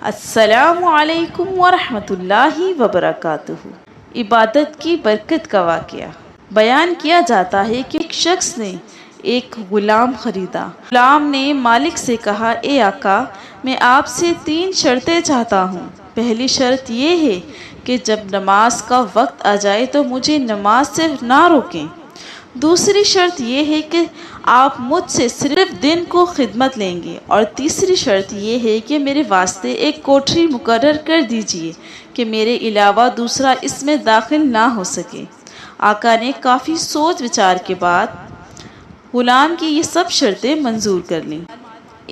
السلام علیکم ورحمۃ اللہ وبرکاتہ۔ عبادت کی برکت کا واقعہ بیان کیا جاتا ہے کہ ایک شخص نے ایک غلام خریدا۔ غلام نے مالک سے کہا، اے آقا، میں آپ سے 3 شرطیں چاہتا ہوں۔ پہلی شرط یہ ہے کہ جب نماز کا وقت آ جائے تو مجھے نماز سے نہ روکیں۔ دوسری شرط یہ ہے کہ آپ مجھ سے صرف دن کو خدمت لیں گے، اور تیسری شرط یہ ہے کہ میرے واسطے ایک کوٹھری مقرر کر دیجیے کہ میرے علاوہ دوسرا اس میں داخل نہ ہو سکے۔ آقا نے کافی سوچ وچار کے بعد غلام کی یہ سب شرطیں منظور کر لیں۔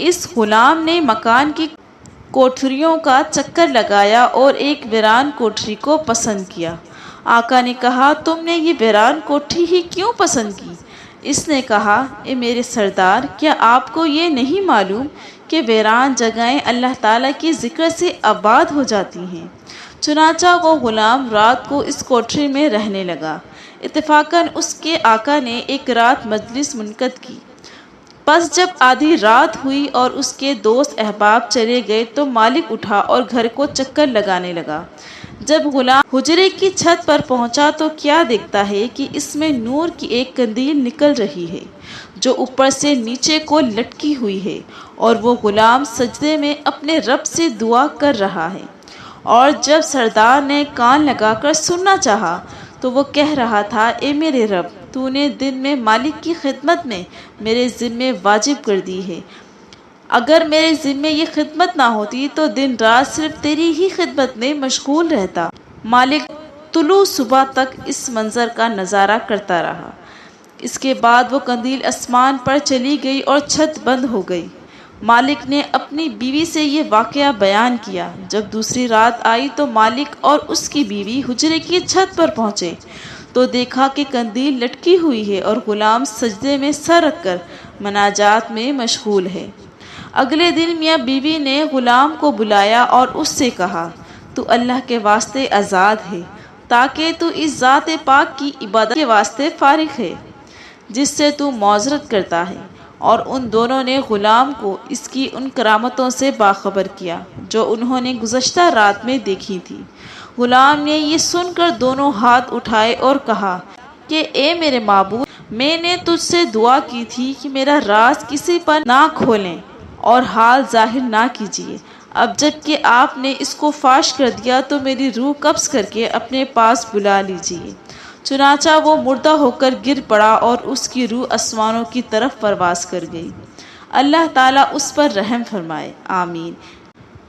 اس غلام نے مکان کی کوٹھریوں کا چکر لگایا اور ایک ویران کوٹھری کو پسند کیا۔ آقا نے کہا، تم نے یہ ویران کوٹھی ہی کیوں پسند کی؟ اس نے کہا، اے میرے سردار، کیا آپ کو یہ نہیں معلوم کہ ویران جگہیں اللہ تعالیٰ کے ذکر سے آباد ہو جاتی ہیں؟ چنانچہ وہ غلام رات کو اس کوٹھری میں رہنے لگا۔ اتفاقاً اس کے آقا نے ایک رات مجلس منعقد کی۔ پس جب آدھی رات ہوئی اور اس کے دوست احباب چلے گئے تو مالک اٹھا اور گھر کو چکر لگانے لگا۔ جب غلام حجرے کی چھت پر پہنچا تو کیا دیکھتا ہے کہ اس میں نور کی ایک قندیل نکل رہی ہے جو اوپر سے نیچے کو لٹکی ہوئی ہے، اور وہ غلام سجدے میں اپنے رب سے دعا کر رہا ہے۔ اور جب سردار نے کان لگا کر سننا چاہا تو وہ کہہ رہا تھا، اے میرے رب، تو نے دن میں مالک کی خدمت میں میرے ذمے واجب کر دی ہے۔ اگر میرے ذمے یہ خدمت نہ ہوتی تو دن رات صرف تیری ہی خدمت میں مشغول رہتا۔ مالک طلوع صبح تک اس منظر کا نظارہ کرتا رہا۔ اس کے بعد وہ قندیل آسمان پر چلی گئی اور چھت بند ہو گئی۔ مالک نے اپنی بیوی سے یہ واقعہ بیان کیا۔ جب دوسری رات آئی تو مالک اور اس کی بیوی حجرے کی چھت پر پہنچے تو دیکھا کہ قندیل لٹکی ہوئی ہے اور غلام سجدے میں سر رکھ کر مناجات میں مشغول ہے۔ اگلے دن میاں بیوی نے غلام کو بلایا اور اس سے کہا، تو اللہ کے واسطے آزاد ہے، تاکہ تو اس ذات پاک کی عبادت کے واسطے فارغ ہے جس سے تو معذرت کرتا ہے۔ اور ان دونوں نے غلام کو اس کی ان کرامتوں سے باخبر کیا جو انہوں نے گزشتہ رات میں دیکھی تھی۔ غلام نے یہ سن کر دونوں ہاتھ اٹھائے اور کہا کہ اے میرے معبود، میں نے تجھ سے دعا کی تھی کہ میرا راز کسی پر نہ کھولیں اور حال ظاہر نہ کیجیے۔ اب جب کہ آپ نے اس کو فاش کر دیا تو میری روح قبض کر کے اپنے پاس بلا لیجیے۔ چنانچہ وہ مردہ ہو کر گر پڑا اور اس کی روح آسمانوں کی طرف پرواز کر گئی۔ اللہ تعالیٰ اس پر رحم فرمائے، آمین۔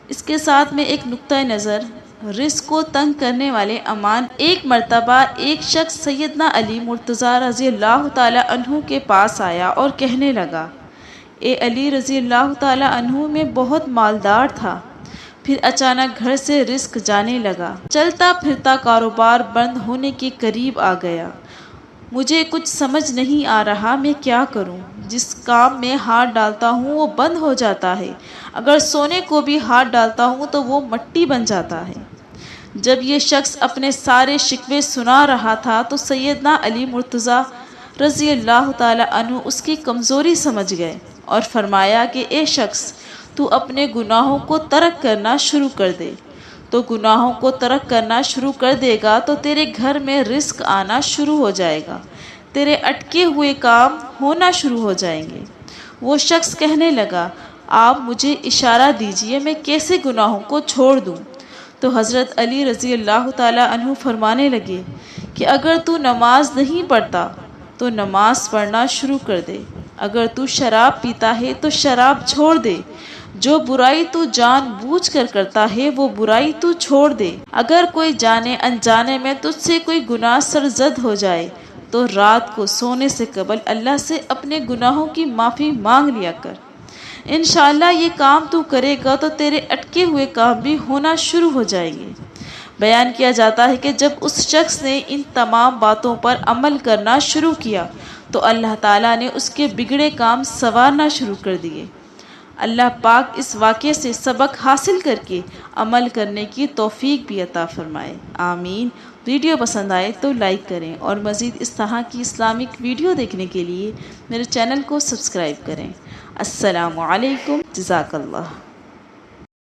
اس کے ساتھ میں ایک نقطۂ نظر، رزق کو تنگ کرنے والے امان۔ ایک مرتبہ ایک شخص سیدنا علی مرتضیٰ رضی اللہ تعالیٰ عنہ کے پاس آیا اور کہنے لگا، اے علی رضی اللہ تعالیٰ عنہ، میں بہت مالدار تھا، پھر اچانک گھر سے رزق جانے لگا، چلتا پھرتا کاروبار بند ہونے کے قریب آ گیا، مجھے کچھ سمجھ نہیں آ رہا میں کیا کروں۔ جس کام میں ہاتھ ڈالتا ہوں وہ بند ہو جاتا ہے، اگر سونے کو بھی ہاتھ ڈالتا ہوں تو وہ مٹی بن جاتا ہے۔ جب یہ شخص اپنے سارے شکوے سنا رہا تھا تو سیدنا علی مرتضیٰ رضی اللہ تعالیٰ عنہ اس کی کمزوری سمجھ گئے اور فرمایا کہ اے شخص، تو اپنے گناہوں کو ترک کرنا شروع کر دے۔ تو گناہوں کو ترک کرنا شروع کر دے گا تو تیرے گھر میں رزق آنا شروع ہو جائے گا، تیرے اٹکے ہوئے کام ہونا شروع ہو جائیں گے۔ وہ شخص کہنے لگا، آپ مجھے اشارہ دیجئے میں کیسے گناہوں کو چھوڑ دوں؟ تو حضرت علی رضی اللہ تعالیٰ عنہ فرمانے لگے کہ اگر تو نماز نہیں پڑھتا تو نماز پڑھنا شروع کر دے، اگر تو شراب پیتا ہے تو شراب چھوڑ دے، جو برائی تو جان بوجھ کر کرتا ہے وہ برائی تو چھوڑ دے، اگر کوئی جانے انجانے میں تجھ سے کوئی گناہ سرزد ہو جائے تو رات کو سونے سے قبل اللہ سے اپنے گناہوں کی معافی مانگ لیا کر۔ انشاءاللہ یہ کام تو کرے گا تو تیرے اٹکے ہوئے کام بھی ہونا شروع ہو جائیں گے۔ بیان کیا جاتا ہے کہ جب اس شخص نے ان تمام باتوں پر عمل کرنا شروع کیا تو اللہ تعالیٰ نے اس کے بگڑے کام سنوارنا شروع کر دیے۔ اللہ پاک اس واقعے سے سبق حاصل کر کے عمل کرنے کی توفیق بھی عطا فرمائے، آمین۔ ویڈیو پسند آئے تو لائک کریں اور مزید اس طرح کی اسلامک ویڈیو دیکھنے کے لیے میرے چینل کو سبسکرائب کریں۔ السلام علیکم، جزاک اللہ۔